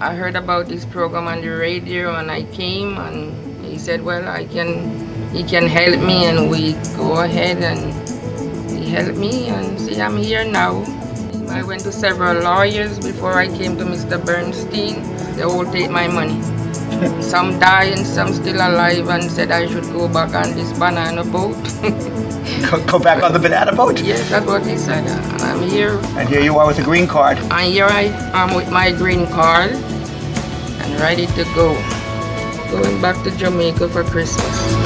I heard about this program on the radio and I came and he said, well, he can help me, and we go ahead and he helped me, and see, I'm here now. I went to several lawyers before I came to Mr. Bernstein. They all take my money. Some die and some still alive, and said I should go back on this banana boat. Go back on the banana boat? Yes, that's what he said. And I'm here. And here you are with a green card. And here I am with my green card and ready to go. Going back to Jamaica for Christmas.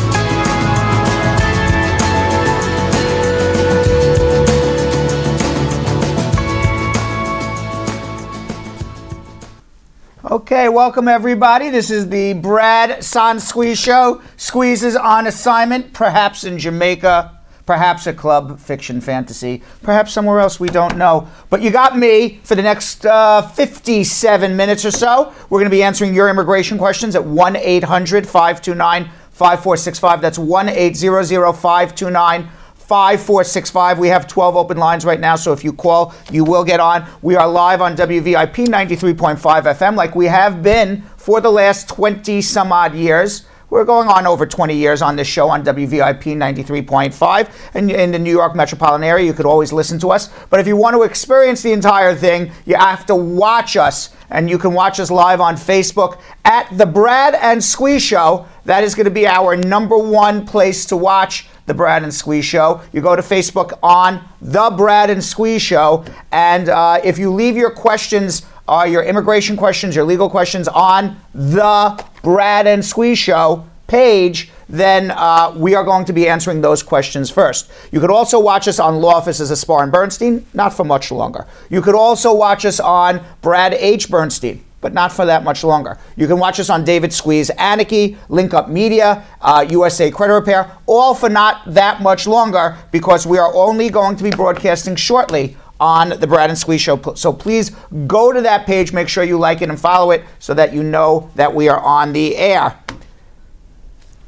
Okay, welcome everybody. This is the Brad San Squeeze Show. Squeeze is on assignment, perhaps in Jamaica, perhaps a club, fiction, fantasy, perhaps somewhere else we don't know. But you got me for the next 57 minutes or so. We're going to be answering your immigration questions at 1-800-529-5465. That's 1-800-529-5465. We have 12 open lines right now, so if you call, you will get on. We are live on WVIP 93.5 FM like we have been for the last 20 some odd years. We're going on over 20 years on this show on WVIP 93.5. And in the New York metropolitan area, you could always listen to us. But if you want to experience the entire thing, you have to watch us. And you can watch us live on Facebook at The Brad and Squeeze Show. That is going to be our #1 place to watch The Brad and Squeeze Show. You go to Facebook on The Brad and Squeeze Show. And if you leave your questions, your immigration questions, your legal questions on The Brad and Squeeze Show page, then we are going to be answering those questions first. You could also watch us on Law Offices of Spar and Bernstein, not for much longer. You could also watch us on Brad H. Bernstein, but not for that much longer. You can watch us on David Squeeze Anarchy, Link Up Media, USA Credit Repair, all for not that much longer, because we are only going to be broadcasting shortly on the Brad and Squeeze Show. So please go to that page, make sure you like it and follow it so that you know that we are on the air.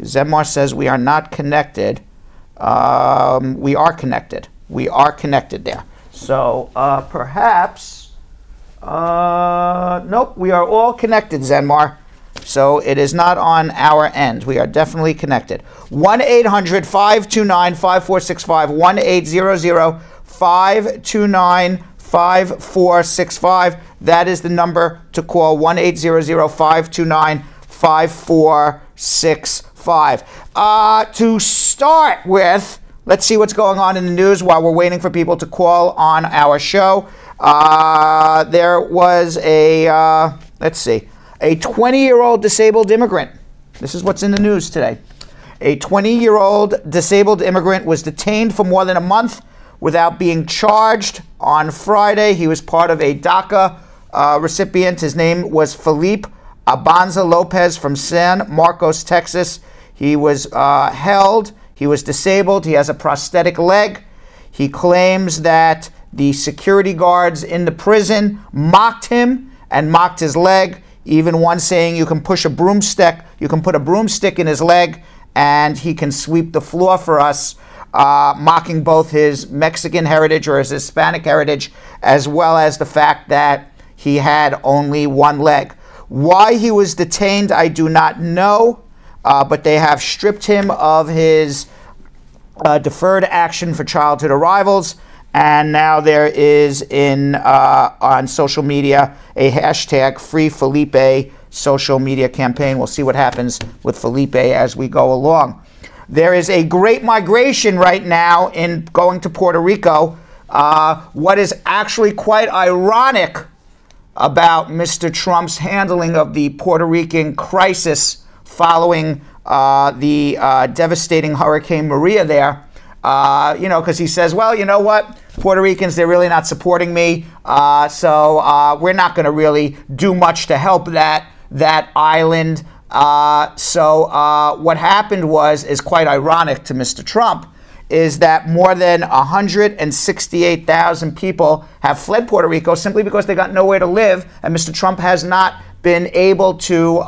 Zemar says we are not connected. We are connected. We are connected there. So perhaps, nope, we are all connected, Zenmar. So it is not on our end. We are definitely connected. 1-800-529-5465, 1-800-529-5465. That is the number to call, 1-800-529-5465. To start with, let's see what's going on in the news while we're waiting for people to call on our show. There was let's see, a 20-year-old disabled immigrant. This is what's in the news today. A 20-year-old disabled immigrant was detained for more than a month without being charged on Friday. He was part of a DACA recipient. His name was Felipe Abanza Lopez from San Marcos, Texas. He was held. He was disabled. He has a prosthetic leg. He claims that the security guards in the prison mocked him and mocked his leg. Even one saying you can put a broomstick in his leg and he can sweep the floor for us, mocking both his Mexican heritage or his Hispanic heritage, as well as the fact that he had only one leg. Why he was detained, I do not know, but they have stripped him of his deferred action for childhood arrivals, and now there is on social media a hashtag Free Felipe social media campaign. We'll see what happens with Felipe as we go along. There is a great migration right now in going to Puerto Rico. What is actually quite ironic about Mr. Trump's handling of the Puerto Rican crisis following the devastating Hurricane Maria there, because he says, well, you know what, Puerto Ricans, they're really not supporting me, so we're not going to really do much to help that island. So what happened is quite ironic to Mr. Trump, is that more than 168,000 people have fled Puerto Rico simply because they got nowhere to live, and Mr. Trump has not been able to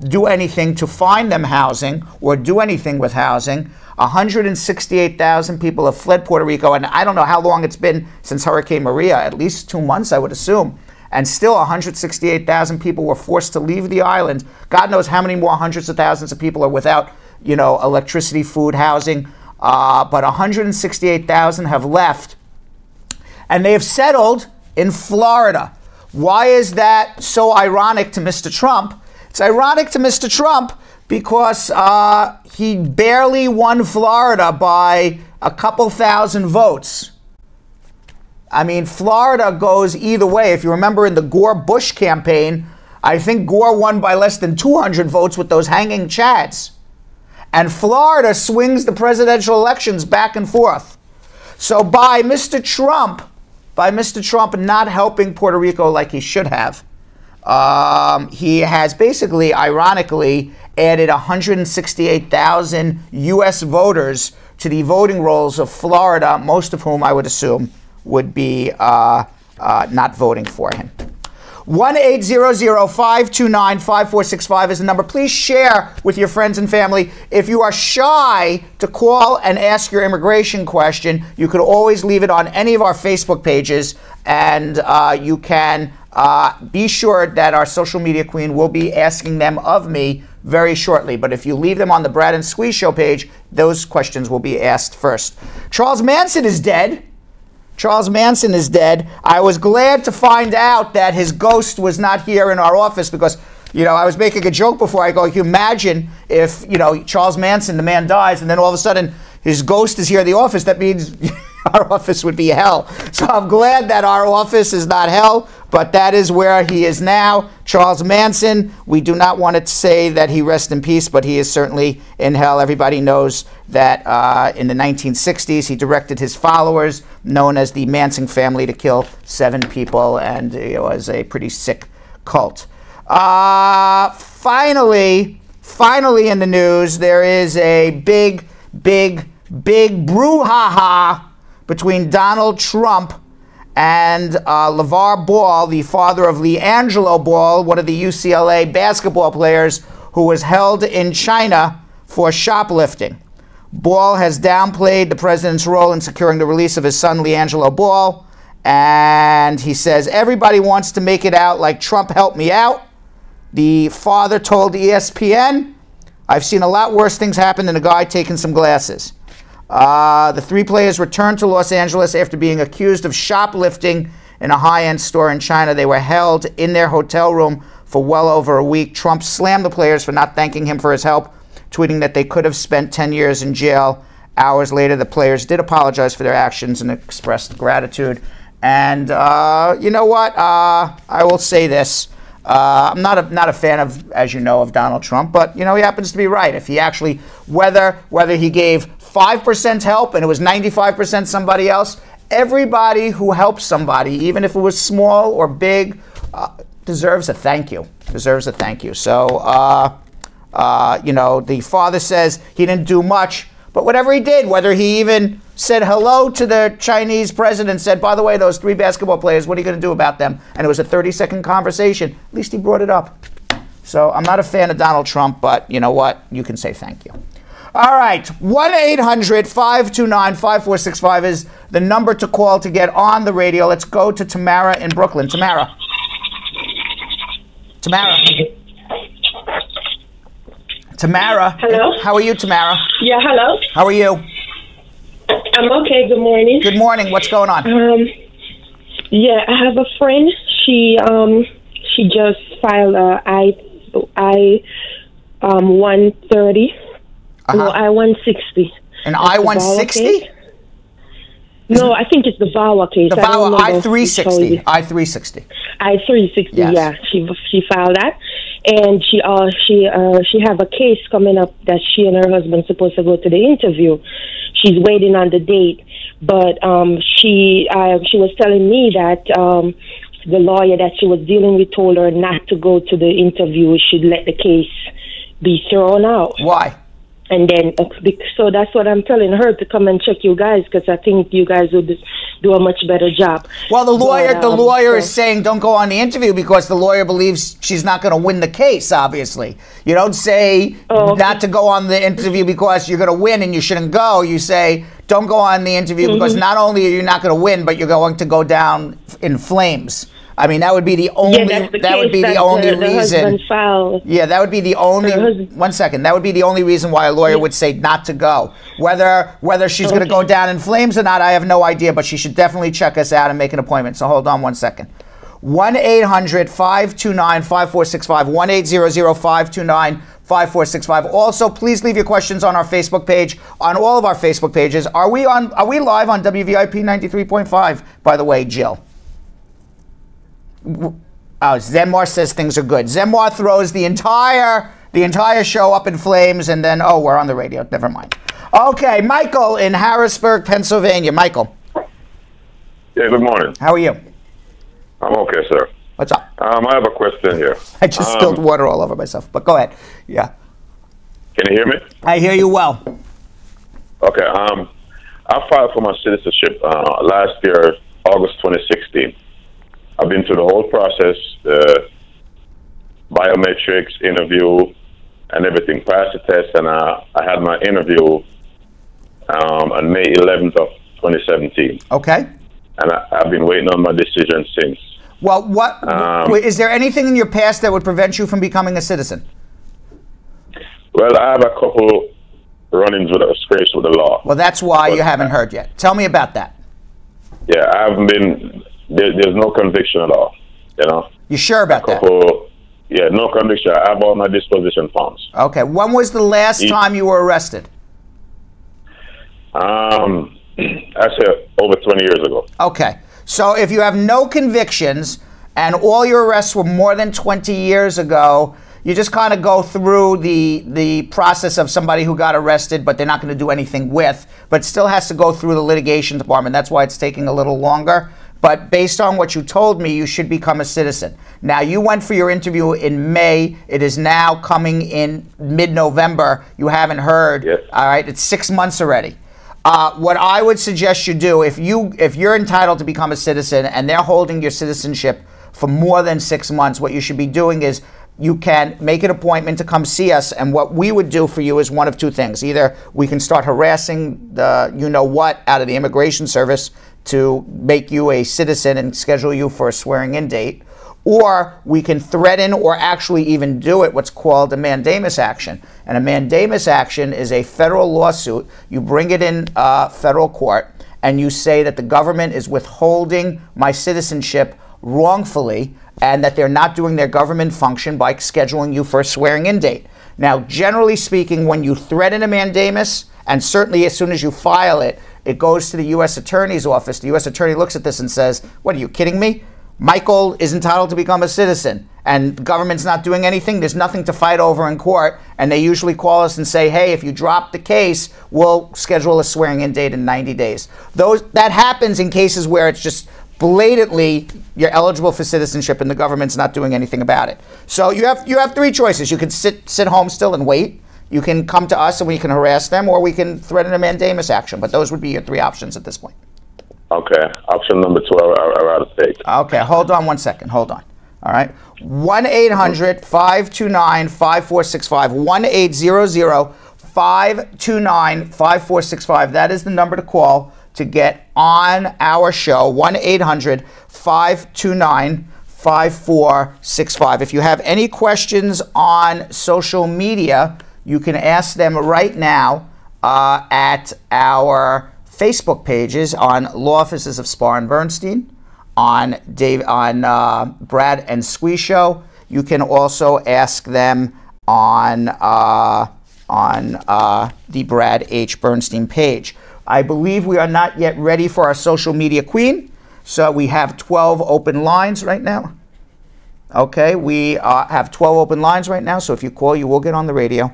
do anything to find them housing or do anything with housing. 168,000 people have fled Puerto Rico, and I don't know how long it's been since Hurricane Maria, at least 2 months, I would assume. and still 168,000 people were forced to leave the island. God knows how many more hundreds of thousands of people are without, you know, electricity, food, housing. But 168,000 have left, and they have settled in Florida. Why is that so ironic to Mr. Trump? It's ironic to Mr. Trump because he barely won Florida by a couple thousand votes. I mean, Florida goes either way. If you remember in the Gore-Bush campaign, I think Gore won by less than 200 votes with those hanging chads. And Florida swings the presidential elections back and forth. So by Mr. Trump not helping Puerto Rico like he should have, he has basically, ironically, added 168,000 U.S. voters to the voting rolls of Florida, most of whom I would assume would be not voting for him. 1-800-529-5465 is the number. Please share with your friends and family. If you are shy to call and ask your immigration question, you could always leave it on any of our Facebook pages, and you can be sure that our social media queen will be asking them of me very shortly. But if you leave them on the Brad and Squeeze Show page, those questions will be asked first. Charles Manson is dead. Charles Manson is dead. I was glad to find out that his ghost was not here in our office because, you know, I was making a joke before. I go, you imagine if, you know, Charles Manson, the man, dies, and then all of a sudden his ghost is here in the office. That means our office would be hell. So I'm glad that our office is not hell, but that is where he is now. Charles Manson, we do not want to say that he rests in peace, but he is certainly in hell. Everybody knows that in the 1960s, he directed his followers, known as the Manson family, to kill 7 people, and it was a pretty sick cult. Finally in the news, there is a big brouhaha between Donald Trump and LeVar Ball, the father of LeAngelo Ball, one of the UCLA basketball players who was held in China for shoplifting. Ball has downplayed the president's role in securing the release of his son, LeAngelo Ball, and he says, everybody wants to make it out like Trump helped me out. The father told ESPN, I've seen a lot worse things happen than a guy taking some glasses. The 3 players returned to Los Angeles after being accused of shoplifting in a high-end store in China. They were held in their hotel room for well over a week. Trump slammed the players for not thanking him for his help, tweeting that they could have spent 10 years in jail. Hours later, the players did apologize for their actions and expressed gratitude. And you know what? I will say this. I'm not a fan of, as you know, of Donald Trump, but you know he happens to be right. If he actually, whether he gave 5% help and it was 95% somebody else, everybody who helps somebody, even if it was small or big, deserves a thank you. Deserves a thank you. So you know, the father says he didn't do much, but whatever he did, whether he even said hello to the Chinese president, said, by the way, those 3 basketball players, what are you going to do about them? And it was a 30-second conversation. At least he brought it up. So I'm not a fan of Donald Trump, but you know what? You can say thank you. All right, 1-800-529-5465 is the number to call to get on the radio. Let's go to Tamara in Brooklyn. Tamara. Hello? How are you, Tamara? Yeah, hello? How are you? I'm okay. Good morning. Good morning. What's going on? Yeah, I have a friend. She just filed a I-130. No, I-160. An I-160? No, I think it's the VAWA case. The VAWA I-360. I-360. I-360. Yes. Yeah, she filed that, and she have a case coming up that she and her husband supposed to go to the interview. She's waiting on the date, but she was telling me that the lawyer that she was dealing with told her not to go to the interview. She'd let the case be thrown out. Why? And then, so that's what I'm telling her, to come and check you guys, because I think you guys would do a much better job. Well, the lawyer is saying don't go on the interview because the lawyer believes she's not going to win the case, obviously. You don't say not to go on the interview because you're going to win and you shouldn't go. You say don't go on the interview because not only are you not going to win, but you're going to go down in flames. I mean, that would be the only. That would be the only reason. Yeah, that would be the only. 1 second. That would be the only reason why a lawyer would say not to go. Whether she's going to go down in flames or not, I have no idea. But she should definitely check us out and make an appointment. So hold on 1 second. 1-800-529-5465. 1-800-529-5465. Also, please leave your questions on our Facebook page, on all of our Facebook pages. Are we live on WVIP 93.5? By the way, Jill. Oh, Zenmar says things are good. Zenmar throws the entire show up in flames, and then we're on the radio. Never mind. Okay, Michael in Harrisburg, Pennsylvania. Michael. Yeah. Good morning. How are you? I'm okay, sir. What's up? I have a question here. I just spilled water all over myself, but go ahead. Yeah. Can you hear me? I hear you well. Okay. I filed for my citizenship last year, August 2016. I've been through the whole process, the biometrics, interview, and everything. Passed the test, and I had my interview on May 11th of 2017. Okay. And I've been waiting on my decision since. Well, is there anything in your past that would prevent you from becoming a citizen? Well, I have a couple run-ins with scrapes with the law. Well, that's why you haven't heard yet. Tell me about that. Yeah, I haven't been. There's no conviction at all. You know. You sure about that? Yeah, no conviction. I have all my disposition forms. Okay. When was the last time you were arrested? I said over 20 years ago. Okay. So if you have no convictions and all your arrests were more than 20 years ago, you just kind of go through the process of somebody who got arrested, but they're not going to do anything with, but still has to go through the litigation department. That's why it's taking a little longer. But based on what you told me, you should become a citizen. Now, you went for your interview in May. It is now coming in mid-November. You haven't heard. Yes. All right. It's 6 months already. What I would suggest you do, if you're entitled to become a citizen and they're holding your citizenship for more than 6 months, what you should be doing is you can make an appointment to come see us, and what we would do for you is one of two things. Either we can start harassing the you-know-what out of the Immigration Service to make you a citizen and schedule you for a swearing-in date, or we can threaten or actually even do it, what's called a mandamus action. And a mandamus action is a federal lawsuit. You bring it in federal court, and you say that the government is withholding my citizenship wrongfully, and that they're not doing their government function by scheduling you for a swearing-in date. Now, generally speaking, when you threaten a mandamus, and certainly as soon as you file it, it goes to the U.S. Attorney's Office. The U.S. Attorney looks at this and says, what, are you kidding me? Michael is entitled to become a citizen, and the government's not doing anything. There's nothing to fight over in court, and they usually call us and say, hey, if you drop the case, we'll schedule a swearing-in date in 90 days. That happens in cases where it's just blatantly you're eligible for citizenship and the government's not doing anything about it. So you have three choices. You can sit home still and wait. You can come to us and we can harass them, or we can threaten a mandamus action. But those would be your three options at this point. Okay. Option number 2, I'd rather take. Okay. Hold on 1 second. Hold on. All right. 1-800-529-5465. 1-800-529-5465. That is the number to call to get on our show. 1-800-529-5465. If you have any questions on social media, you can ask them right now at our Facebook pages on Law Offices of Spar and Bernstein, on Brad and Squee Show. You can also ask them on the Brad H. Bernstein page. I believe we are not yet ready for our social media queen, so we have 12 open lines right now. Okay, we have 12 open lines right now, so if you call, you will get on the radio.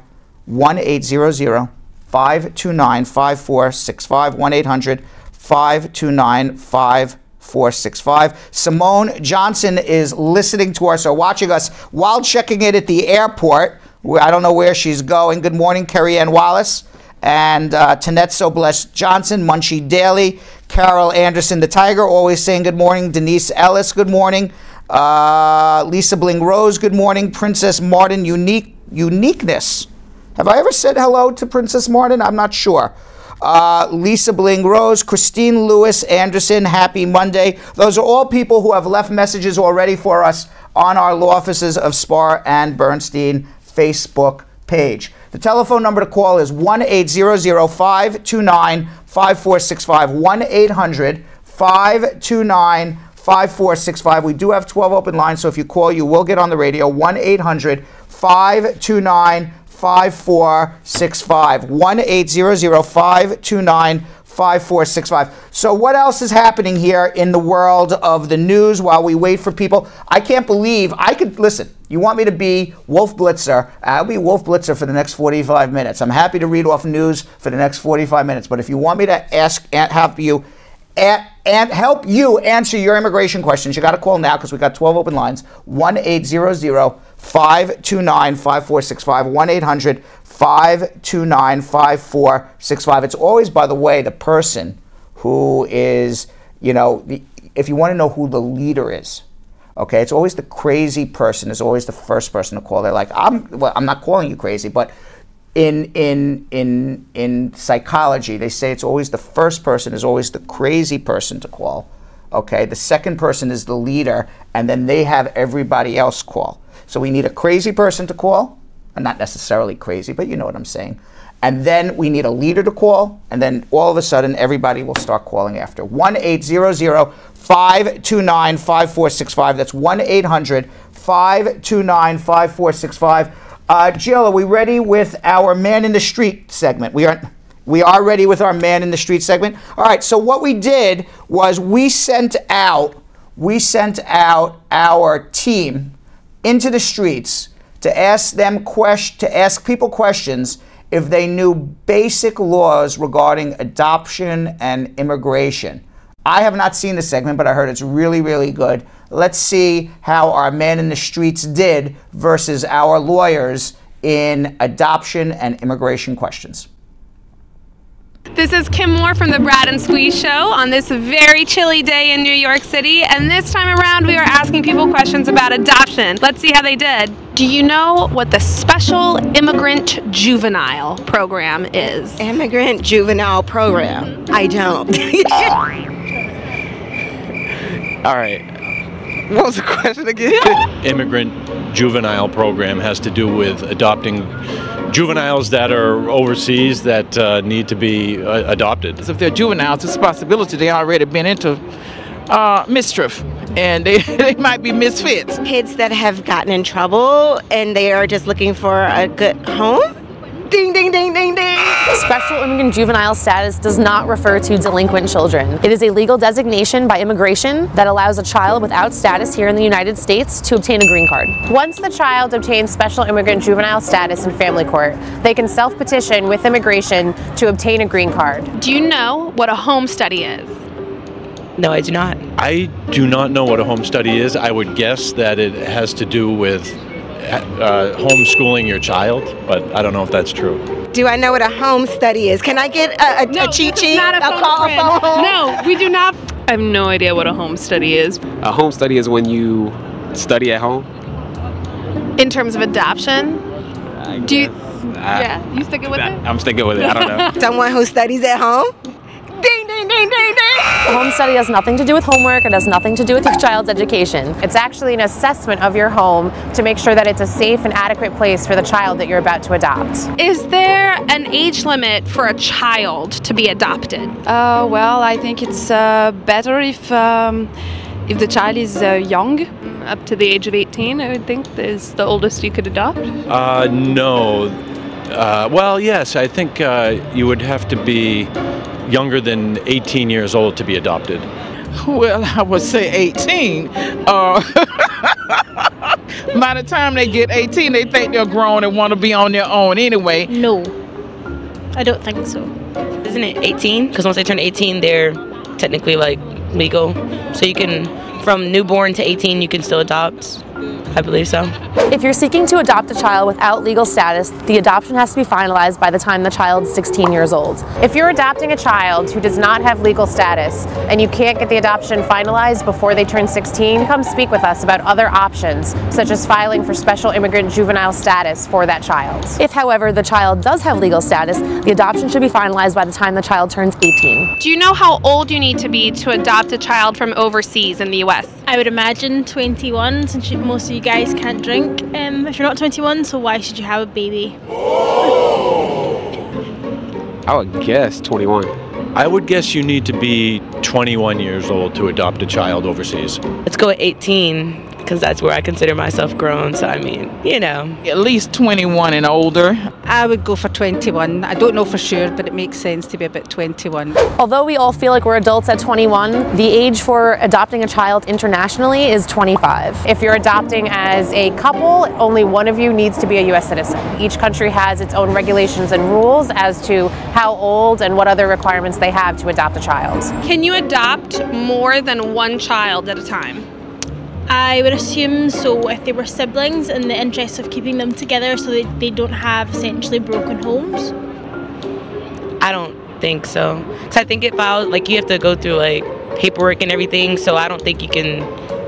1-800-529-5465, 1-800-529-5465. Simone Johnson is listening to us or watching us while checking in at the airport. I don't know where she's going. Good morning, Kerry Ann Wallace. And Tanette So Blessed Johnson, Munchie Daly, Carol Anderson the Tiger, always saying good morning. Denise Ellis, good morning. Lisa Bling Rose, good morning. Princess Martin Uniqueness. Have I ever said hello to Princess Martin? I'm not sure. Lisa Bling Rose, Christine Lewis Anderson, happy Monday. Those are all people who have left messages already for us on our Law Offices of Spar and Bernstein Facebook page. The telephone number to call is 1-800-529-5465, 1-800-529-5465. We do have 12 open lines, so if you call, you will get on the radio. 1-800-529-5465, 1-800-529-5465. So what else is happening here in the world of the news while we wait for people? I can't believe I could, listen, you want me to be Wolf Blitzer? I'll be Wolf Blitzer for the next 45 minutes. I'm happy to read off news for the next 45 minutes. But if you want me to help you answer your immigration questions, you got to call now because we got 12 open lines. 1-800-529-5465, 1-800-529-5465. It's always, by the way, the person who is, if you want to know who the leader is, okay, it's always the crazy person is always the first person to call. They're like, I'm not calling you crazy, but in psychology, they say it's always the first person is always the crazy person to call. Okay, the second person is the leader, and then they have everybody else call. So we need a crazy person to call, and not necessarily crazy, but you know what I'm saying. And then we need a leader to call, and then all of a sudden everybody will start calling after. 1-800-529-5465. That's 1-800-529-5465. Jill, are we ready with our Man in the Street segment? We are ready with our Man in the Street segment. All right, so what we did was we sent out our team into the streets to ask people questions if they knew basic laws regarding adoption and immigration. I have not seen the segment, but I heard it's really, really good. Let's see how our Man in the Streets did versus our lawyers in adoption and immigration questions. This is Kim Moore from the Brad and Squeeze Show on this very chilly day in New York City, and this time around we are asking people questions about adoption. Let's see how they did. Do you know what the Special Immigrant Juvenile Program is? Immigrant Juvenile Program? I don't. All right. What was the question again? Immigrant Juvenile Program has to do with adopting juveniles that are overseas that need to be adopted. If they're juveniles, it's a possibility they already been into mischief and they might be misfits. Kids that have gotten in trouble and they are just looking for a good home? Ding, ding, ding, ding, ding. Special immigrant juvenile status does not refer to delinquent children. It is a legal designation by immigration that allows a child without status here in the United States to obtain a green card. Once the child obtains special immigrant juvenile status in family court, they can self-petition with immigration to obtain a green card. Do you know what a home study is? No, I do not. I do not know what a home study is. I would guess that it has to do with homeschooling your child, but I don't know if that's true. Do I know what a home study is? Can I get a cheat sheet? Not a phone home? No, we do not. I have no idea what a home study is. A home study is when you study at home. In terms of adoption? Do you? Yeah, you sticking with it? I'm sticking with it. I don't know. Someone who studies at home? Ding, ding, ding, ding, ding. A home study has nothing to do with homework. It has nothing to do with your child's education. It's actually an assessment of your home to make sure that it's a safe and adequate place for the child that you're about to adopt. Is there an age limit for a child to be adopted? Well, I think it's better if the child is young, up to the age of 18. I would think is the oldest you could adopt. No. Well, yes, I think you would have to be younger than 18 years old to be adopted. Well, I would say 18. By the time they get 18, they think they're grown and want to be on their own anyway. No, I don't think so. Isn't it 18? Because once they turn 18, they're technically like legal. So you can, from newborn to 18, you can still adopt. I believe so. If you're seeking to adopt a child without legal status, the adoption has to be finalized by the time the child's 16 years old. If you're adopting a child who does not have legal status and you can't get the adoption finalized before they turn 16, come speak with us about other options, such as filing for special immigrant juvenile status for that child. If, however, the child does have legal status, the adoption should be finalized by the time the child turns 18. Do you know how old you need to be to adopt a child from overseas in the U.S.? I would imagine 21, since most of you guys can't drink if you're not 21, so why should you have a baby? I would guess 21. I would guess you need to be 21 years old to adopt a child overseas. Let's go at 18, because that's where I consider myself grown. So, I mean, you know. At least 21 and older. I would go for 21. I don't know for sure, but it makes sense to be about 21. Although we all feel like we're adults at 21, the age for adopting a child internationally is 25. If you're adopting as a couple, only one of you needs to be a U.S. citizen. Each country has its own regulations and rules as to how old and what other requirements they have to adopt a child. Can you adopt more than one child at a time? I would assume so if they were siblings in the interest of keeping them together so that they don't have essentially broken homes. I don't think so. Because I think it files, like, you have to go through, like, paperwork and everything, so I don't think you can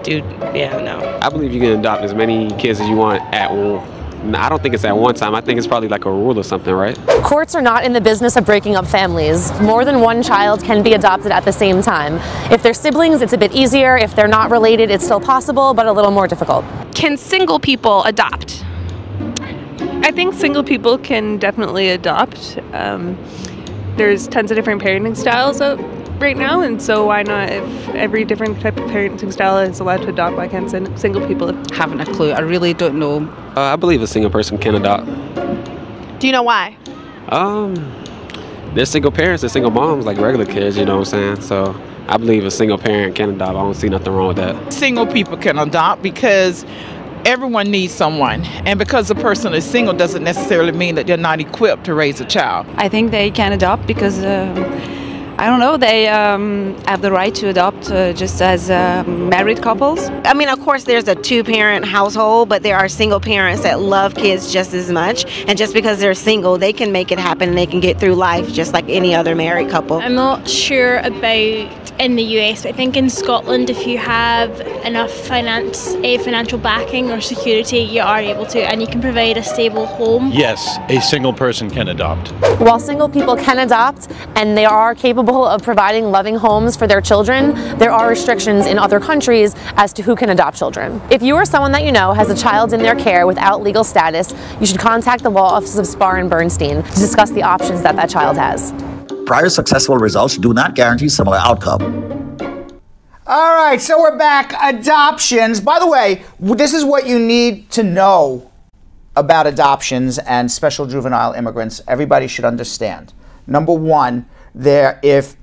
do, no. I believe you can adopt as many kids as you want at one. I don't think it's at one time. I think it's probably like a rule or something, right? Courts are not in the business of breaking up families. More than one child can be adopted at the same time. If they're siblings, it's a bit easier. If they're not related, it's still possible, but a little more difficult. Can single people adopt? I think single people can definitely adopt. There's tons of different parenting styles out right now, and so why not? If every different type of parenting style is allowed to adopt, why can't single people? Haven't a clue. I really don't know. I believe a single person can adopt. Do you know why? They're single parents, they're single moms, like regular kids, you know what I'm saying? So I believe a single parent can adopt. I don't see nothing wrong with that. Single people can adopt because everyone needs someone, and because a person is single doesn't necessarily mean that they're not equipped to raise a child. I think they can adopt because I don't know, they have the right to adopt just as married couples. I mean, of course, there's a two-parent household, but there are single parents that love kids just as much. And just because they're single, they can make it happen and they can get through life just like any other married couple. I'm not sure about in the US, but I think in Scotland, if you have enough financial backing or security, you are able to, and you can provide a stable home. Yes, a single person can adopt. While single people can adopt, and they are capable of providing loving homes for their children, there are restrictions in other countries as to who can adopt children. If you or someone that you know has a child in their care without legal status, you should contact the law offices of Spar and Bernstein to discuss the options that child has. Prior successful results do not guarantee similar outcome. All right, so we're back. Adoptions. By the way, this is what you need to know about adoptions and special juvenile immigrants. Everybody should understand. Number one, there's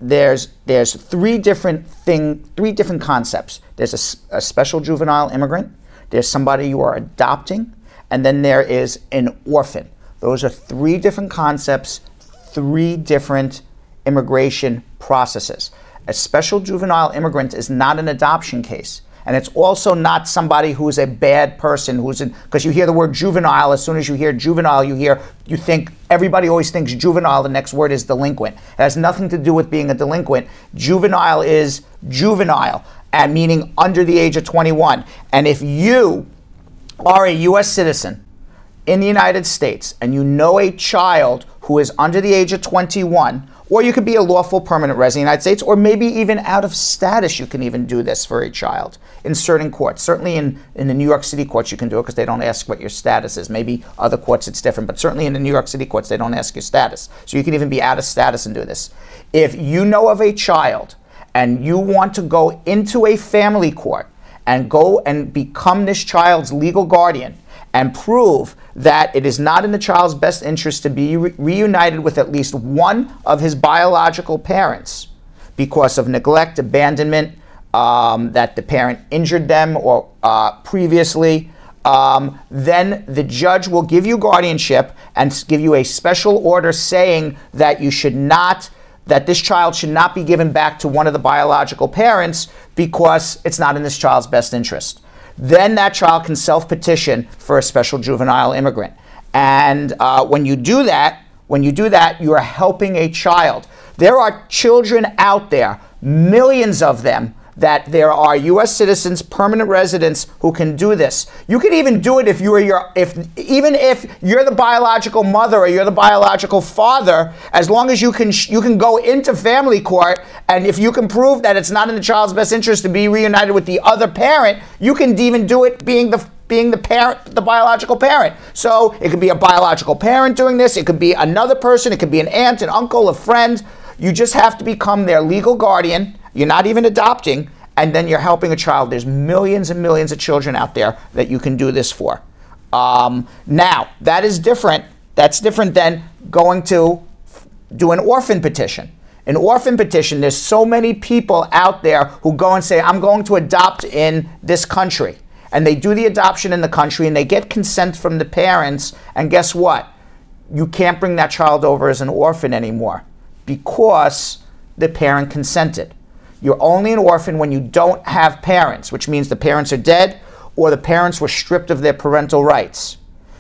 three different concepts. There's a special juvenile immigrant, there's somebody you are adopting, and then there is an orphan. Those are three different concepts, three different immigration processes. A special juvenile immigrant is not an adoption case. And it's also not somebody who is a bad person, because you hear the word juvenile, as soon as you hear juvenile, you think, everybody always thinks juvenile, the next word is delinquent. It has nothing to do with being a delinquent. Juvenile is juvenile, and meaning under the age of 21. And if you are a U.S. citizen in the United States, and you know a child who is under the age of 21, or you could be a lawful permanent resident of the United States, or maybe even out of status, you can even do this for a child in certain courts. Certainly in the New York City courts you can do it because they don't ask what your status is. Maybe other courts it's different, but certainly in the New York City courts they don't ask your status. So you can even be out of status and do this. If you know of a child and you want to go into a family court and go and become this child's legal guardian and prove that it is not in the child's best interest to be reunited with at least one of his biological parents because of neglect, abandonment, that the parent injured them or previously, then the judge will give you guardianship and give you a special order saying that that this child should not be given back to one of the biological parents because it's not in this child's best interest. then that child can self-petition for a special juvenile immigrant. And when you do that, you are helping a child. There are children out there, millions of them, that there are U.S. citizens, permanent residents who can do this. You can even do it if even if you're the biological mother or you're the biological father, as long as you can go into family court, and if you can prove that it's not in the child's best interest to be reunited with the other parent, you can even do it being the parent, the biological parent. So it could be a biological parent doing this, it could be another person, it could be an aunt, an uncle, a friend. You just have to become their legal guardian. You're not even adopting, and then you're helping a child. There's millions and millions of children out there that you can do this for. Now, that is different. That's different than going to do an orphan petition. An orphan petition, there's so many people out there who go and say, I'm going to adopt in this country. And they do the adoption in the country, and they get consent from the parents, and guess what? You can't bring that child over as an orphan anymore because the parent consented. You're only an orphan when you don't have parents, which means the parents are dead or the parents were stripped of their parental rights.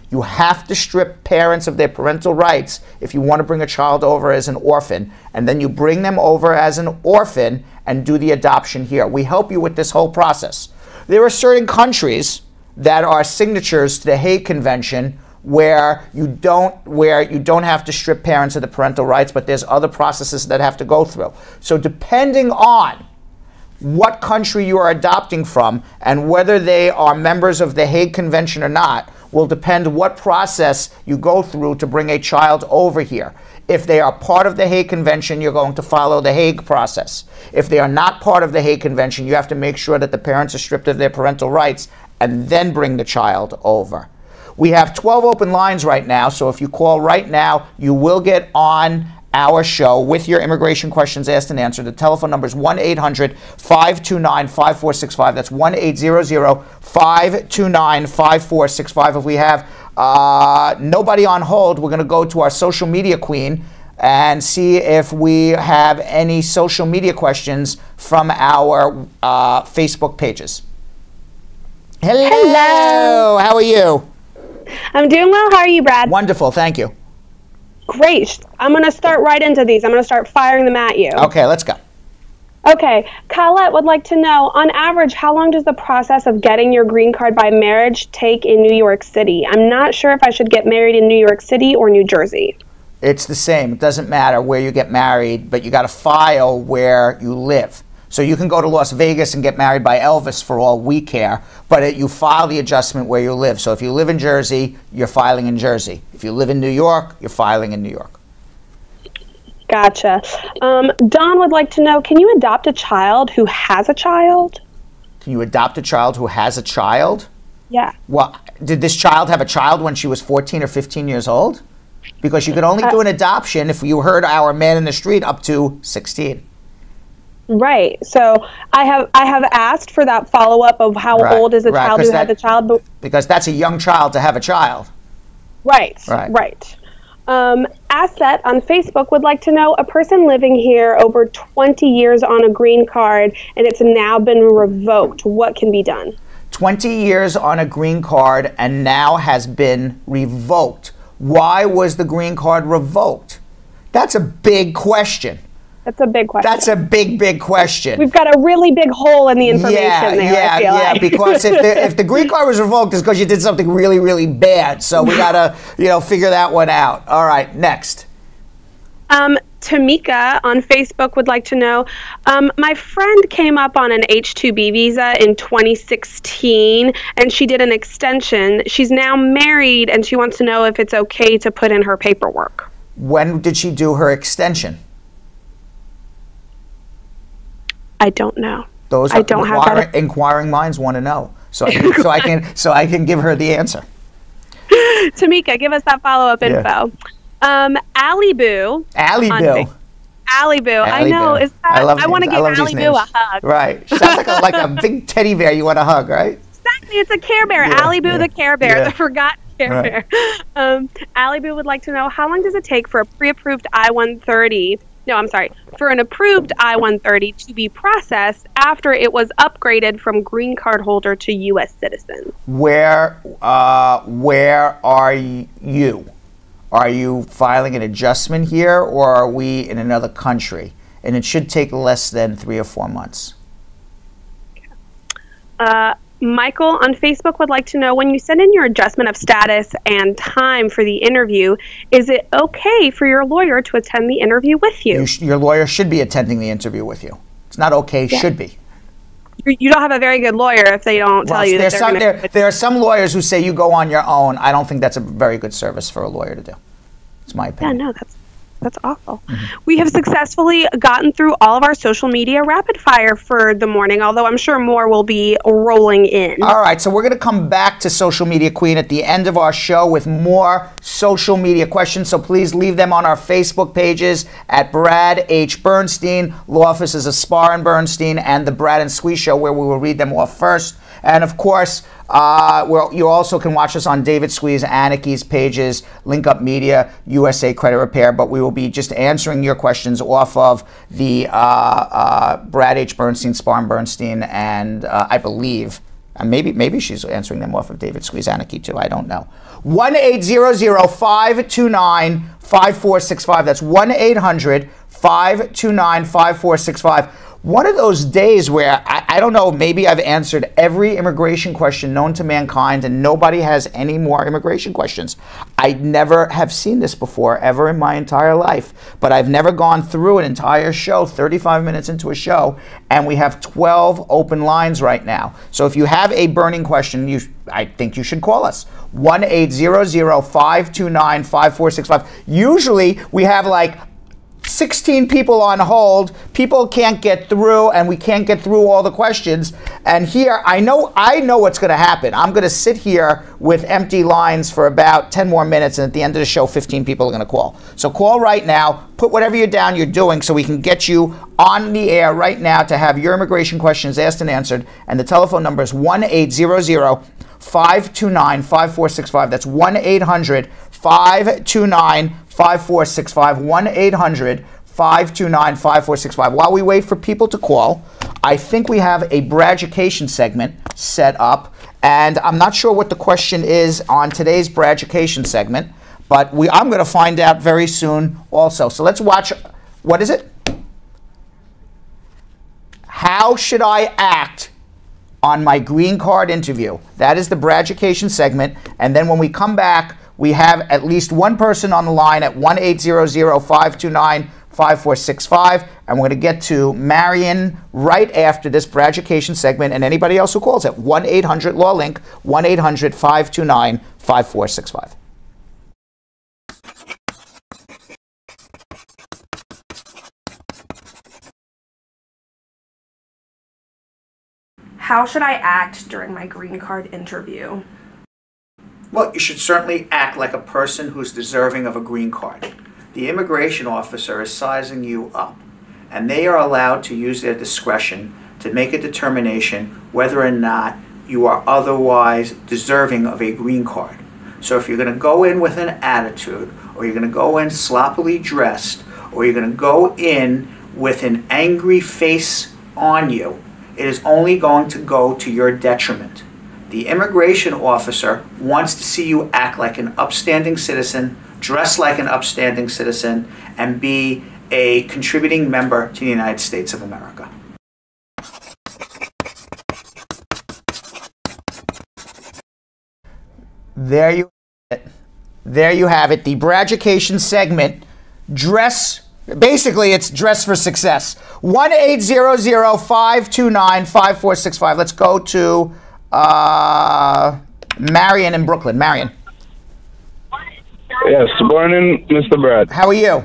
You have to strip parents of their parental rights if you want to bring a child over as an orphan, and then you bring them over as an orphan and do the adoption here. We help you with this whole process. There are certain countries that are signatures to the Hague Convention where you don't have to strip parents of the parental rights, but there's other processes that have to go through. So depending on what country you are adopting from and whether they are members of the Hague Convention or not will depend what process you go through to bring a child over here. If they are part of the Hague Convention, you're going to follow the Hague process. If they are not part of the Hague Convention, you have to make sure that the parents are stripped of their parental rights and then bring the child over. We have 12 open lines right now, so if you call right now, you will get on our show with your immigration questions asked and answered. The telephone number is 1-800-529-5465. That's 1-800-529-5465. If we have nobody on hold, we're going to go to our social media queen and see if we have any social media questions from our Facebook pages. Hello. How are you? I'm doing well. How are you, Brad? Wonderful. Thank you. Great. I'm going to start right into these. I'm going to start firing them at you. Okay, let's go. Okay. Colette would like to know, on average, how long does the process of getting your green card by marriage take in New York City? I'm not sure if I should get married in New York City or New Jersey. It's the same. It doesn't matter where you get married, but you got to file where you live. So you can go to Las Vegas and get married by Elvis for all we care, but you file the adjustment where you live. So if you live in Jersey, you're filing in Jersey. If you live in New York, you're filing in New York. Gotcha. Don would like to know, can you adopt a child who has a child? Can you adopt a child who has a child? Yeah. Well, did this child have a child when she was 14 or 15 years old? Because you could only do an adoption if you heard our man in the street up to 16. Right. So I have asked for that follow-up of how old is the child who had the child. Because that's a young child to have a child. Right. Asset on Facebook would like to know, a person living here over 20 years on a green card and it's now been revoked. What can be done? 20 years on a green card and now has been revoked. Why was the green card revoked? That's a big question. That's a big question. That's a big question. We've got a really big hole in the information there, I feel like. Because if the green card was revoked, it's because you did something really, really bad. So we got to, figure that one out. All right, next. Tamika on Facebook would like to know, my friend came up on an H-2B visa in 2016, and she did an extension. She's now married, and she wants to know if it's okay to put in her paperwork. When did she do her extension? I don't know. Those I don't have that. Inquiring minds want to know, so I can give her the answer. Tamika, give us that follow-up info. Allie Boo. Allie Boo. I know. I want to give Allie Boo a hug. Right. Sounds like a big teddy bear you want to hug, right? Exactly. It's a Care Bear. Yeah, Allie Boo the Care Bear. The forgotten Care Bear. Allie Boo would like to know, how long does it take for a pre-approved I-130 no, I'm sorry, for an approved I-130 to be processed after it was upgraded from green card holder to U.S. citizen. Where are you? Are you filing an adjustment here, or are we in another country? And it should take less than 3 or 4 months. Michael on Facebook would like to know, when you send in your adjustment of status and time for the interview, is it okay for your lawyer to attend the interview with you? Your lawyer should be attending the interview with you. It's not okay, should be. You don't have a very good lawyer if they don't tell you that they're going to... There are some lawyers who say you go on your own. I don't think that's a very good service for a lawyer to do. It's my opinion. Yeah, no, that's awful. We have successfully gotten through all of our social media rapid fire for the morning, although I'm sure more will be rolling in. All right, so we're going to come back to Social Media Queen at the end of our show with more social media questions, so please leave them on our Facebook pages at Brad H. Bernstein. Law Office is Aspar and Bernstein, and The Brad and Squeeze Show, where we will read them off first. And of course, you also can watch us on David Squeeze, Anarchy's pages, Link Up Media, USA Credit Repair, but we will be just answering your questions off of the Brad H. Bernstein, Spar and Bernstein, and I believe, and maybe she's answering them off of David Squeeze, Anarchy too, I don't know. 1-800-529-5465. That's 1-800-529-5465. One of those days where, I don't know, maybe I've answered every immigration question known to mankind and nobody has any more immigration questions. I never have seen this before, ever in my entire life. But I've never gone through an entire show, 35 minutes into a show, and we have 12 open lines right now. So if you have a burning question, I think you should call us. 1-800-529-5465. Usually we have like 16 people on hold. People can't get through, and we can't get through all the questions. And here, I know what's going to happen. I'm going to sit here with empty lines for about 10 more minutes, and at the end of the show, 15 people are going to call. So call right now. Put whatever you're doing so we can get you on the air right now to have your immigration questions asked and answered. And the telephone number is 1-800-529-5465. That's 1-800-529-5465. 1-800-529-5465. While we wait for people to call, I think we have a Braducation segment set up, and I'm not sure what the question is on today's Braducation segment, but I'm going to find out very soon also. So let's watch. What is it? How should I act on my green card interview? That is the Braducation segment, and then when we come back, we have at least one person on the line at 1-800-529-5465, and we're going to get to Marion right after this Braducation segment, and anybody else who calls at 1-800-LAW-LINK, 1-800-529-5465. How should I act during my green card interview? Well, you should certainly act like a person who's deserving of a green card. The immigration officer is sizing you up, and they are allowed to use their discretion to make a determination whether or not you are otherwise deserving of a green card. So if you're going to go in with an attitude, or you're going to go in sloppily dressed, or you're going to go in with an angry face on you, it is only going to go to your detriment. The immigration officer wants to see you act like an upstanding citizen, dress like an upstanding citizen, and be a contributing member to the United States of America. There you have it. The Braducation segment. Basically, it's dress for success. 1-800-529-5465. Let's go to Marion in Brooklyn. Marion. Yes, morning, Mr. Brad. How are you?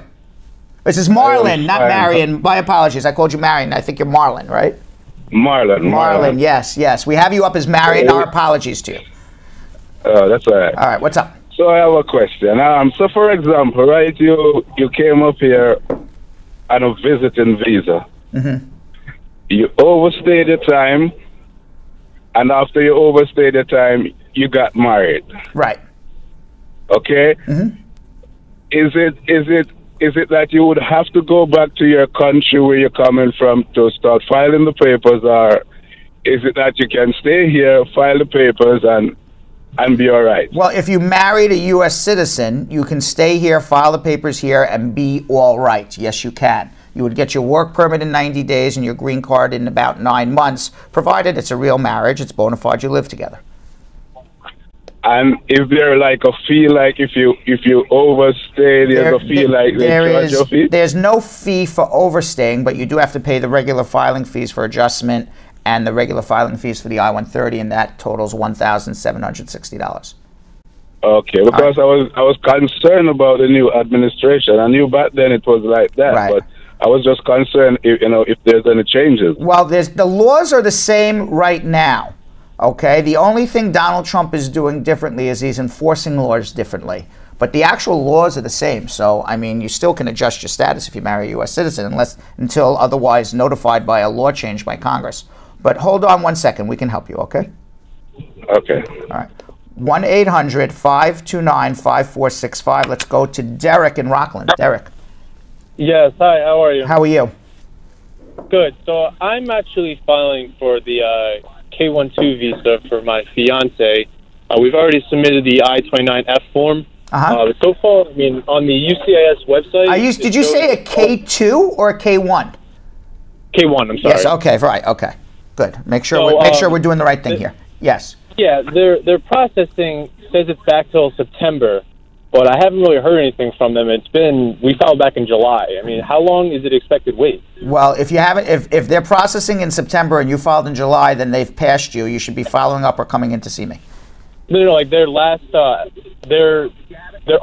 This is Marlon, not Marion. My apologies. I called you Marion. I think you're Marlon, right? Marlon. Yes. We have you up as Marion. Our apologies to you. That's all right. All right, what's up? So I have a question. So for example, right, you came up here on a visiting visa. Mm-hmm. You overstayed your time, and after you overstayed your time, you got married. Right. Okay. Mm-hmm. Is is it that you would have to go back to your country where you're coming from to start filing the papers, or is it that you can stay here, file the papers, and be all right? Well, if you married a U.S. citizen, you can stay here, file the papers here, and be all right. Yes, you can. You would get your work permit in 90 days and your green card in about 9 months, provided it's a real marriage, it's bona fide, you live together. And is there like a fee, like if you overstay, there's a fee like they charge your fee? There's no fee for overstaying, but you do have to pay the regular filing fees for adjustment and the regular filing fees for the I-130, and that totals $1,760. Okay, because I was concerned about the new administration. I knew back then it was like that, but I was just concerned if there's any changes. Well, the laws are the same right now. Okay, the only thing Donald Trump is doing differently is he's enforcing laws differently. But the actual laws are the same. So, I mean, you still can adjust your status if you marry a U.S. citizen until otherwise notified by a law change by Congress. But hold on 1 second. We can help you, okay? Okay. All right. 1-800-529-5465. Let's go to Derek in Rockland. Derek. Yes, hi, how are you? How are you? Good. So I'm actually filing for the K-12 visa for my fiance. We've already submitted the I-29F form. But so far, I mean, on the UCIS website... Did you say a K2 or a K1? K1, I'm sorry. Yes, okay, right, okay. Good. Make sure we're doing the right thing here. Yes. Yeah, their processing says it's back till September, but I haven't really heard anything from them. We filed back in July. I mean, how long is it expected wait? Well, if they're processing in September and you filed in July, then they've passed you. You should be following up or coming in to see me. No, like their last, they're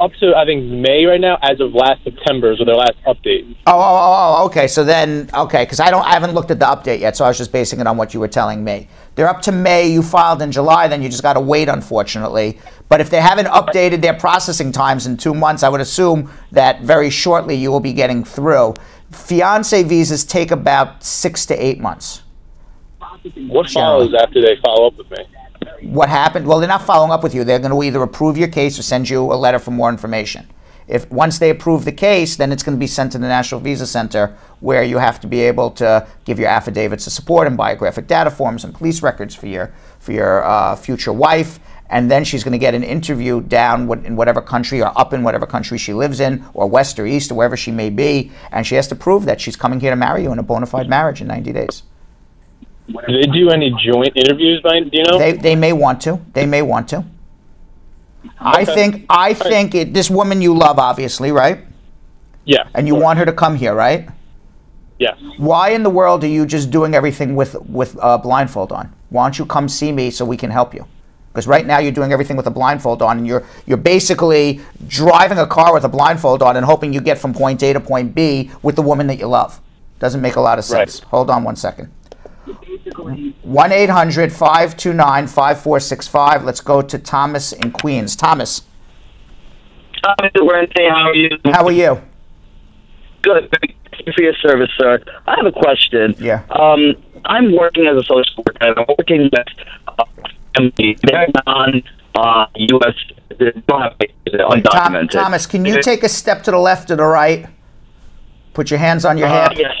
up to, I think, May right now, as of last September, so their last update. Okay. So then, because I haven't looked at the update yet, so I was just basing it on what you were telling me. They're up to May. You filed in July, then you just got to wait, unfortunately. But if they haven't updated their processing times in 2 months, I would assume that very shortly you will be getting through. Fiancé visas take about 6 to 8 months. What follows after they follow up with me? What happened? Well, they're not following up with you. They're going to either approve your case or send you a letter for more information. Once they approve the case, then it's going to be sent to the National Visa Center, where you have to be able to give your affidavits of support and biographic data forms and police records for your future wife. And then she's going to get an interview down in whatever country or up in whatever country she lives in, or west or east or wherever she may be. And she has to prove that she's coming here to marry you in a bona fide marriage in 90 days. Do they do any joint interviews, do you know? They may want to. They may want to. Okay. I think this woman you love, obviously, right? Yeah. And you want her to come here, right? Yes. Why in the world are you just doing everything with a blindfold on? Why don't you come see me so we can help you? Because right now you're doing everything with a blindfold on, and you're basically driving a car with a blindfold on and hoping you get from point A to point B with the woman that you love. Doesn't make a lot of sense. Right. Hold on 1 second. 1-800-529-5465. Let's go to Thomas in Queens. Thomas. Hi, Mr. Wednesday. How are you? How are you? Good. Thank you for your service, sir. I have a question. Yeah. I'm working as a social worker, and I'm working with family. They're non-U.S. They don't have undocumented. Thomas, can you take a step to the left or the right? Put your hands on your hip. Yes.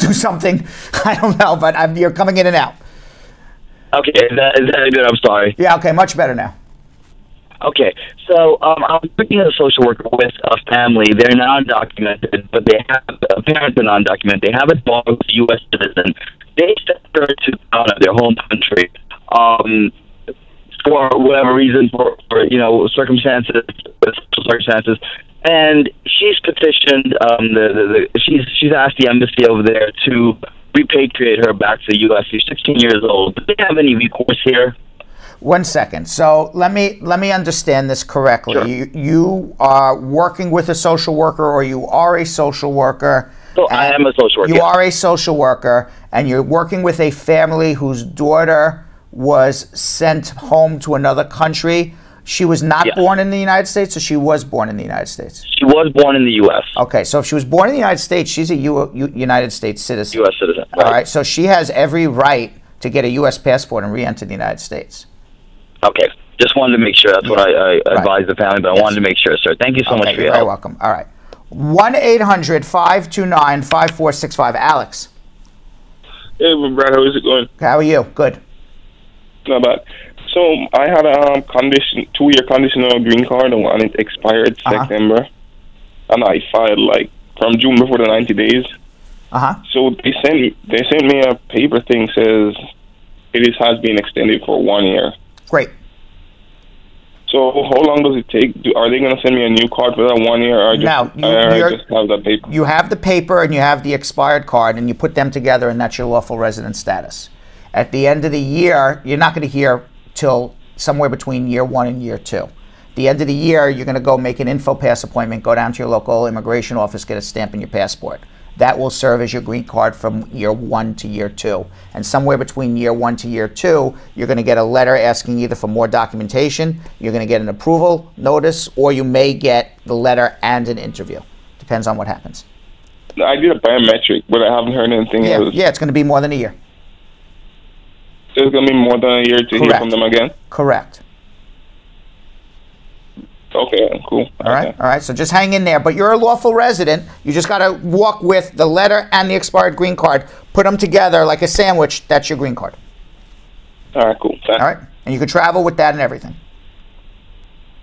Do something. I don't know, but you're coming in and out. Okay, is that good? I'm sorry. Yeah, okay, much better now. Okay, so I'm working as a social worker with a family. They're non-documented, but they have parents are non-documented. They have a dog who's a U.S. citizen. They sent her to out of their home country for whatever reason, for circumstances, and she's petitioned. She's asked the embassy over there to repatriate her back to the U.S. She's 16 years old. Do they have any recourse here? 1 second. So let me understand this correctly. Sure. You are working with a social worker, or you are a social worker. So I am a social worker. You are a social worker, and you're working with a family whose daughter was sent home to another country. She was not born in the United States, or she was born in the United States? She was born in the U.S. Okay, so if she was born in the United States, she's a United States citizen. U.S. citizen. Right. All right, so she has every right to get a U.S. passport and re-enter the United States. Okay, just wanted to make sure. That's what I advised the family, but I wanted to make sure, sir. Thank you so much for your help. You're very welcome. All right. 1-800-529-5465. Alex. Hey, Brad, how is it going? How are you? Good. Not bad. So I had a 2-year conditional green card, and it expired September, and I filed like from June before the 90 days. So they sent me a paper thing says has been extended for 1 year. Great. So how long does it take? Are they going to send me a new card for that 1 year? Or just, No, I just have that paper. You have the paper and you have the expired card, and you put them together, and that's your lawful resident status. At the end of the year, you're not going to hear till somewhere between year 1 and year 2. The end of the year, you're going to go make an info pass appointment, go down to your local immigration office, get a stamp in your passport. That will serve as your green card from year 1 to year 2. And somewhere between year 1 to year 2, you're going to get a letter asking either for more documentation, you're going to get an approval notice, or you may get the letter and an interview. Depends on what happens. I did a biometric, but I haven't heard anything else. Yeah, it's going to be more than a year. So it's going to be more than a year to hear from them again? Correct. Okay, cool. All right. So just hang in there. But you're a lawful resident. You just got to walk with the letter and the expired green card. Put them together like a sandwich. That's your green card. All right, cool. Thanks. All right. And you can travel with that and everything.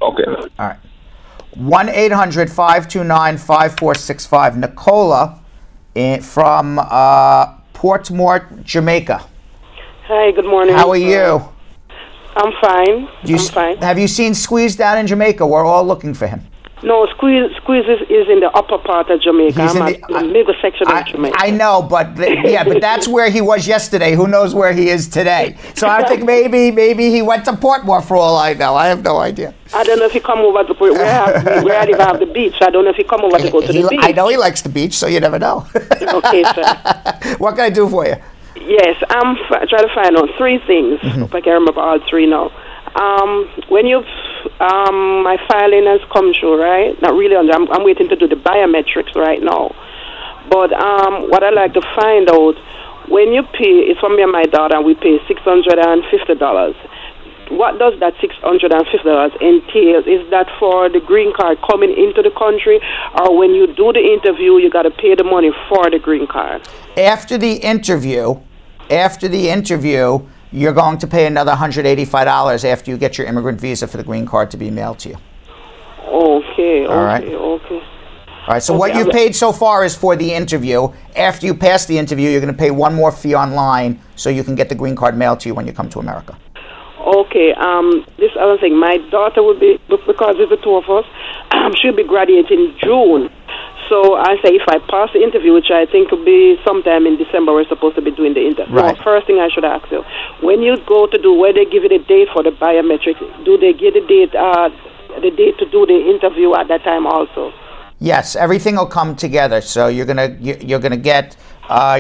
Okay. All right. 1-800-529-5465. Nicola from Portmore, Jamaica. Hi, good morning. How are you? I'm fine. I'm fine. Have you seen Squeeze down in Jamaica? We're all looking for him. No, Squeeze is in the upper part of Jamaica. I'm in the middle section of Jamaica. I know, but but that's where he was yesterday. Who knows where he is today? So I think maybe he went to Portmore for all I know. I have no idea. I don't know if he come over to where I live have the beach. I don't know if he come over to go to the beach. I know he likes the beach, so you never know. Okay, sir. What can I do for you? Yes, I'm trying to find out 3 things. If I can remember all 3 now. When my filing has come through, right? Not really. I'm waiting to do the biometrics right now. But what I like to find out, when you pay, it's for me and my daughter, and we pay $650. What does that $650 entail? Is that for the green card coming into the country, or when you do the interview, you got to pay the money for the green card? After the interview, you're going to pay another $185 after you get your immigrant visa for the green card to be mailed to you. Okay. All right. So what you've paid so far is for the interview. After you pass the interview, you're going to pay one more fee online so you can get the green card mailed to you when you come to America. Okay. This other thing, my daughter will be, because it's the 2 of us, she'll be graduating in June. So I say if I pass the interview, which I think will be sometime in December, we're supposed to be doing the interview. Right. No, first thing I should ask you, when you go to do, where they give you the date for the biometrics, do they give the date to do the interview at that time also? Yes, everything will come together. So you're gonna get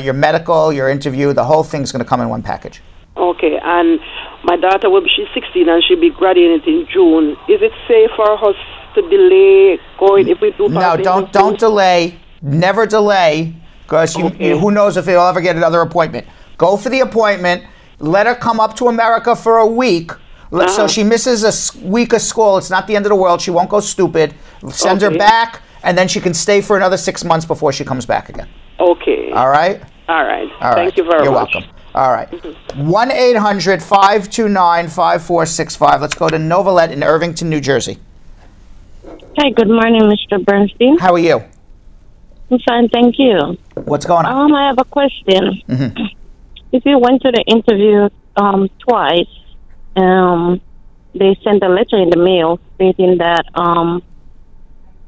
your medical, your interview, the whole thing's gonna come in one package. Okay, and my daughter she's 16 and she'll be graduating in June. Is it safe for us to delay going if we do? No, don't delay. Never delay, because who knows if you'll ever get another appointment. Go for the appointment. Let her come up to America for a week. So she misses a week of school. It's not the end of the world. She won't go stupid. Send her back, and then she can stay for another 6 months before she comes back again. Okay. All right? All right. Thank you very much. You're welcome. All right. 1-800-529-5465. Let's go to Novalette in Irvington, New Jersey. Hi, good morning, Mr. Bernstein. How are you? I'm fine, thank you. What's going on? I have a question. If you went to the interview twice, they sent a letter in the mail stating that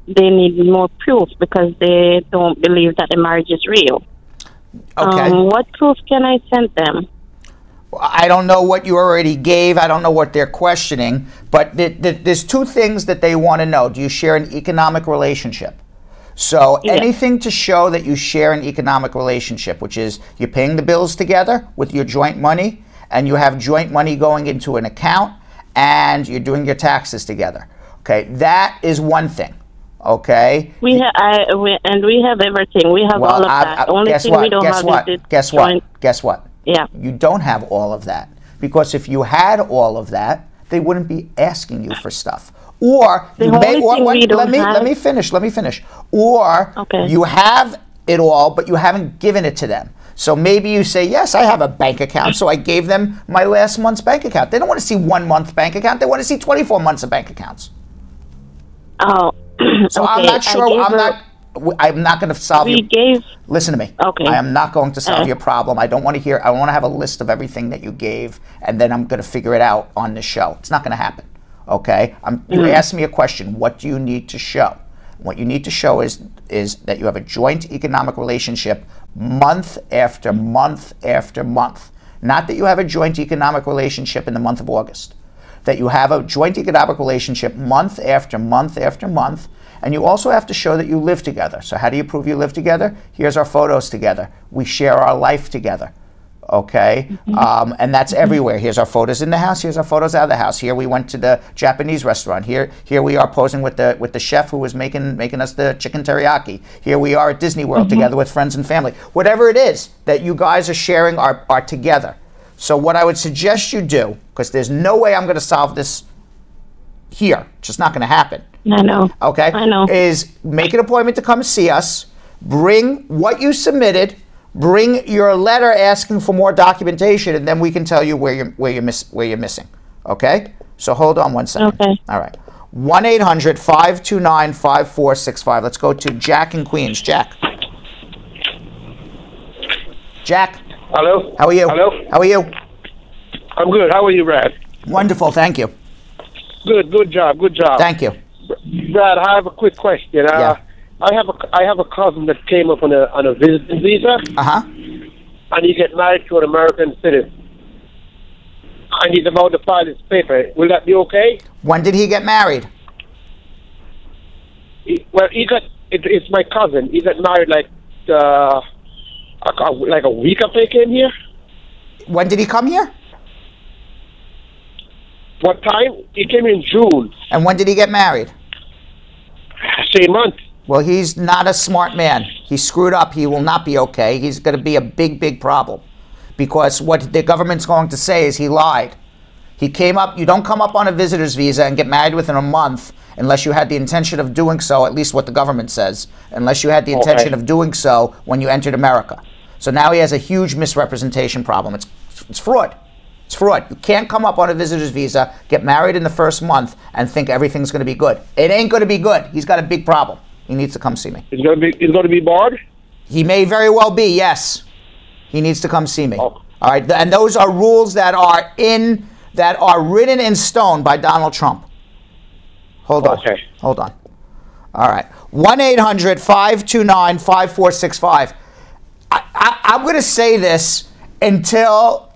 they need more proof because they don't believe that the marriage is real. Okay. What proof can I send them? I don't know what you already gave. I don't know what they're questioning. But there's 2 things that they want to know. Do you share an economic relationship? So anything to show that you share an economic relationship, which is you're paying the bills together with your joint money, and you have joint money going into an account, and you're doing your taxes together. Okay, that is one thing. Okay. We have everything. We have all of that. The only thing we don't have is Guess what? Yeah. You don't have all of that, because if you had all of that, they wouldn't be asking you for stuff. Or The you only thing we don't let me finish. Or you have it all, but you haven't given it to them. So maybe you say, yes, I have a bank account, so I gave them my last month's bank account. They don't want to see 1 month bank account. They want to see 24 months of bank accounts. Oh, so I'm not sure. I'm not going to solve listen to me. Okay. I am not going to solve your problem. I don't want to hear. I want to have a list of everything that you gave, and then I'm going to figure it out on the show. It's not going to happen. Okay. You asked me a question. What do you need to show? What you need to show is that you have a joint economic relationship month after month after month. Not that you have a joint economic relationship in the month of August. That you have a joint economic relationship month after month after month. And you also have to show that you live together. So how do you prove you live together? Here's our photos together. We share our life together. Okay? And that's everywhere. Here's our photos in the house. Here's our photos out of the house. Here we went to the Japanese restaurant. Here we are posing with the chef who was making us the chicken teriyaki. Here we are at Disney World together with friends and family. Whatever it is that you guys are sharing are together. So what I would suggest you do, because there's no way I'm going to solve this here. It's just not going to happen. I know. Okay? I know. Is make an appointment to come see us. Bring what you submitted. Bring your letter asking for more documentation, and then we can tell you where you're missing. Okay? So hold on 1 second. Okay. All right. 1-800-529-5465. Let's go to Jack in Queens. Jack. Hello. How are you? Hello. How are you? I'm good. How are you, Brad? Wonderful. Thank you. Good job. Thank you. Brad, I have a quick question. Yeah. I have a cousin that came up on a visiting visa. And he get married to an American citizen. And he's about to file his paper. Will that be okay? When did he get married? It's my cousin. He got married like a week after he came here. When did he come here? What time? He came in June. And when did he get married? Same month. Well, he's not a smart man. He screwed up. He will not be okay. He's going to be a big problem. Because what the government's going to say is he lied. He came up. You don't come up on a visitor's visa and get married within a month unless you had the intention of doing so, at least what the government says, unless you had the intention of doing so when you entered America. So now he has a huge misrepresentation problem. It's fraud. It's fraud. You can't come up on a visitor's visa, get married in the first month, and think everything's going to be good. It ain't going to be good. He's got a big problem. He needs to come see me. He's going to be barred? He may very well be, yes. He needs to come see me. All right, and those are rules that are written in stone by Donald Trump. Hold on. Okay. Hold on. All right. 1-800-529-5465. I'm going to say this until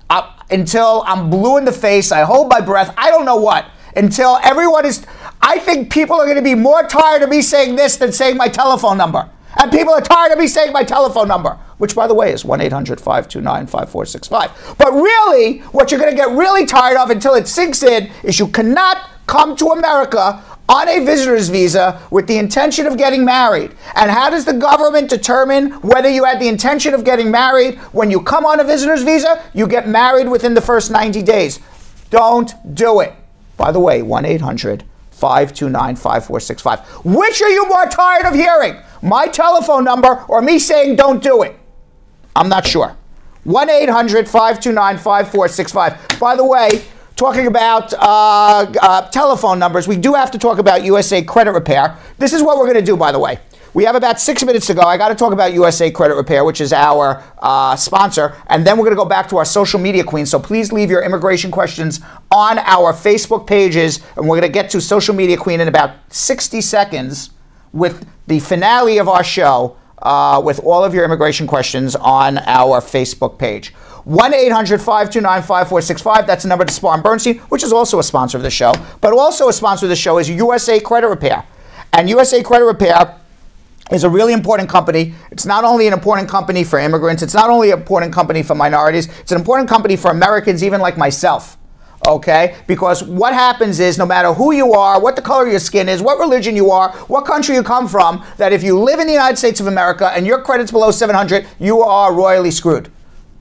I'm blue in the face. I hold my breath. I don't know what. Until everyone is... I think people are going to be more tired of me saying this than saying my telephone number. And people are tired of me saying my telephone number, which, by the way, is 1-800-529-5465. But really, what you're going to get really tired of until it sinks in is you cannot come to America on a visitor's visa with the intention of getting married. And how does the government determine whether you had the intention of getting married? When you come on a visitor's visa, you get married within the first 90 days. Don't do it. By the way, 1-800-529-5465. Which are you more tired of hearing? My telephone number or me saying don't do it? I'm not sure. 1-800-529-5465. By the way, talking about telephone numbers, we do have to talk about USA Credit Repair. This is what we're going to do, by the way. We have about 6 minutes to go. I got to talk about USA Credit Repair, which is our sponsor, and then we're going to go back to our social media queens. So please leave your immigration questions on our Facebook pages, and we're going to get to social media queen in about 60 seconds with the finale of our show with all of your immigration questions on our Facebook page. 1-800-529-5465. That's the number to Spar and Bernstein, which is also a sponsor of the show. But also a sponsor of the show is USA Credit Repair. And USA Credit Repair is a really important company. It's not only an important company for immigrants, it's not only an important company for minorities, it's an important company for Americans even like myself, okay? Because what happens is no matter who you are, what the color of your skin is, what religion you are, what country you come from, that if you live in the United States of America and your credit's below 700, you are royally screwed.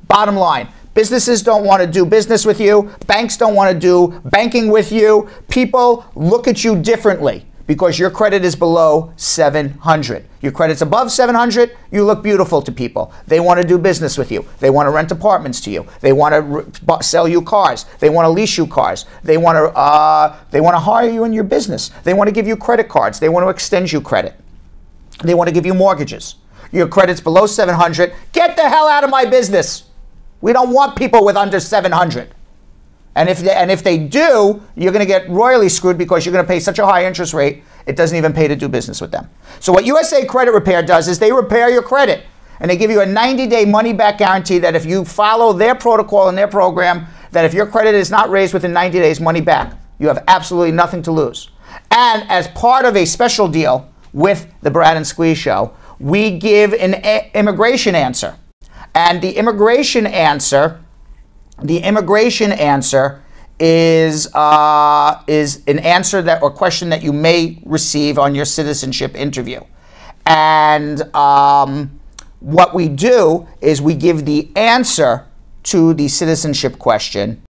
Bottom line. Businesses don't want to do business with you. Banks don't want to do banking with you. People look at you differently because your credit is below 700. Your credit's above 700, you look beautiful to people. They want to do business with you. They want to rent apartments to you. They want to sell you cars. They want to lease you cars. They want to hire you in your business. They want to give you credit cards. They want to extend you credit. They want to give you mortgages. Your credit's below 700. Get the hell out of my business. We don't want people with under 700. And if they do, you're going to get royally screwed because you're going to pay such a high interest rate, it doesn't even pay to do business with them. So what USA Credit Repair does is they repair your credit. And they give you a 90-day money-back guarantee that if you follow their protocol and their program, that if your credit is not raised within 90 days, money back. You have absolutely nothing to lose. And as part of a special deal with the Brad and Squeeze Show, we give an immigration answer. And the immigration answer is an answer that or question that you may receive on your citizenship interview. And what we do is we give the answer to the citizenship question